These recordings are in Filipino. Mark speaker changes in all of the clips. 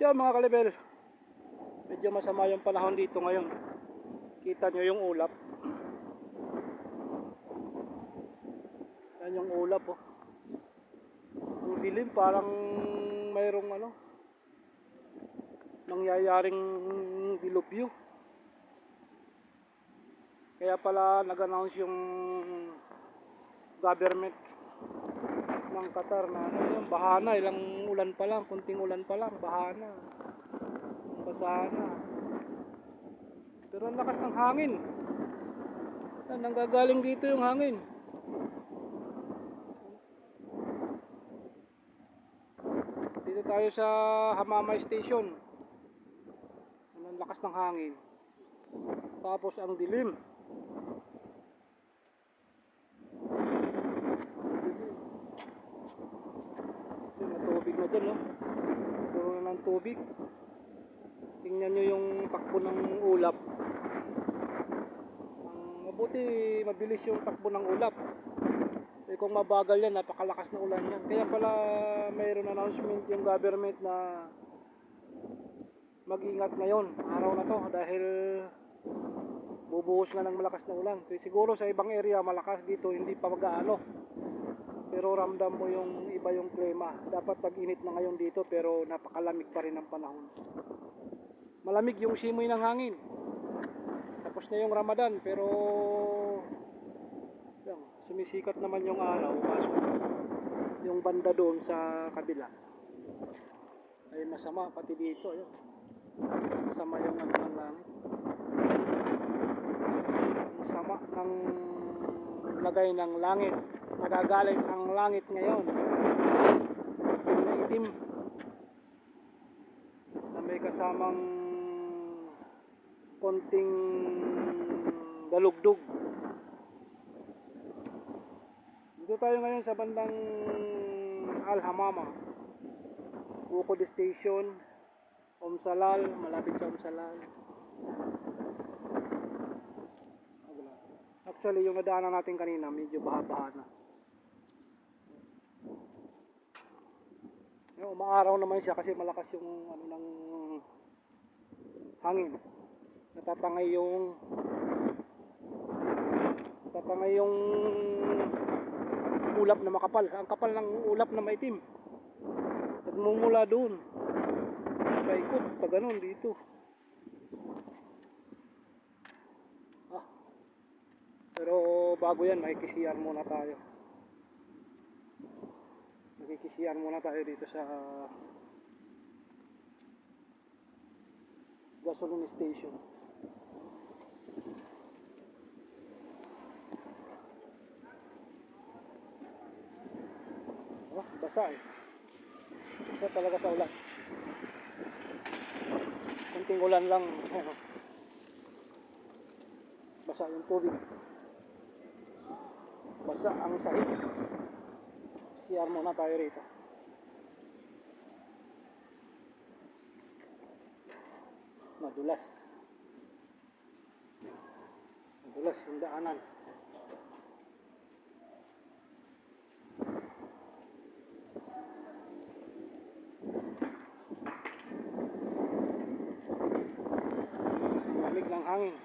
Speaker 1: Diyan mga kalibel, medyo masama yung panahon dito ngayon. Kita nyo yung ulap. Yan yung ulap oh. Ang dilim, parang mayroong nangyayaring dilubyo. Kaya pala nag-announce yung government ng Qatar na yung bahana, ilang ulan pa lang, kunting ulan pa lang, bahana. Basa na. Pero ang lakas ng hangin. Nanggagaling dito yung hangin. Dito tayo sa Hamama Station. Ang lakas ng hangin. Tapos ang dilim. Tubig na dyan, no? Puro na ng tubig. Tingnan nyo yung takbo ng ulap. Mabuti mabilis yung takbo ng ulap. Eh kung mabagal yan, napakalakas na ulan yan. Kaya pala mayroon announcement yung government na mag-ingat ngayon, araw na to, dahil bubuhos nga ng malakas na ulan. Kaya siguro sa ibang area malakas, dito hindi pa mag-aano. Pero ramdam mo yung iba yung klima. Dapat tag-init na ngayon dito pero napakalamig pa rin ang panahon. Malamig yung simoy ng hangin. Tapos na yung Ramadan pero yan, sumisikat naman yung araw. Kaso yung banda doon sa kabila ay masama pati dito. Ayun. Masama yung ng langit. Masama ng lagay ng langit. Nagagalit ang langit ngayon. Itim na itim. Na may kasamang konting dalugdog. Dito tayo ngayon sa bandang Al Hamama, Bukod Station, Salal, malapit sa Salal. Actually yung nadaanan natin kanina medyo baha-baha na. Umaaraw naman siya kasi malakas yung ng hangin. Natatangay yung ulap na makapal. Ang kapal ng ulap na maitim. Nagmumula doon. Paikot pa ganun dito. Pero bago yan, makikisiyan muna tayo. Makikisiyan muna tayo dito sa gasoline station. Basa eh. Basa talaga sa ulan. Kunting ulan lang. Basa yung tubig. Basa ang sahig. CR muna tayo rito. Madulas yung daanan. Lamig ng hangin.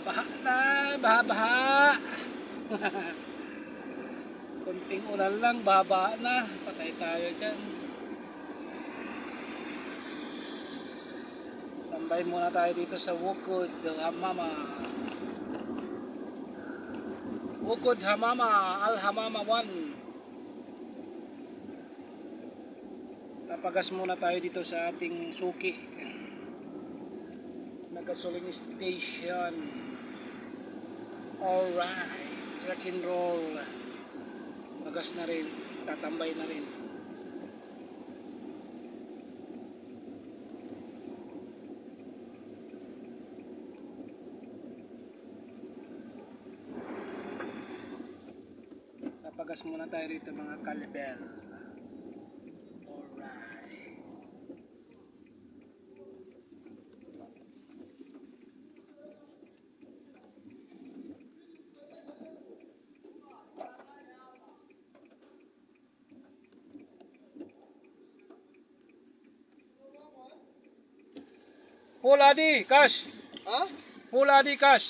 Speaker 1: Baha na, baha. Kunting ulan lang, baha na. Patay tayo dyan. Tambay muna tayo dito sa Wukod Hamama. Wukod Hamama, Al Hamama 1. Tapagas muna tayo dito sa ating suki na gasoline station. Alright, rock and roll. Magas na rin, tatambay na rin. Tapagas muna tayo rito mga kalibel. Alright. Full Adi, cash.
Speaker 2: Ha?
Speaker 1: Full Adi, cash.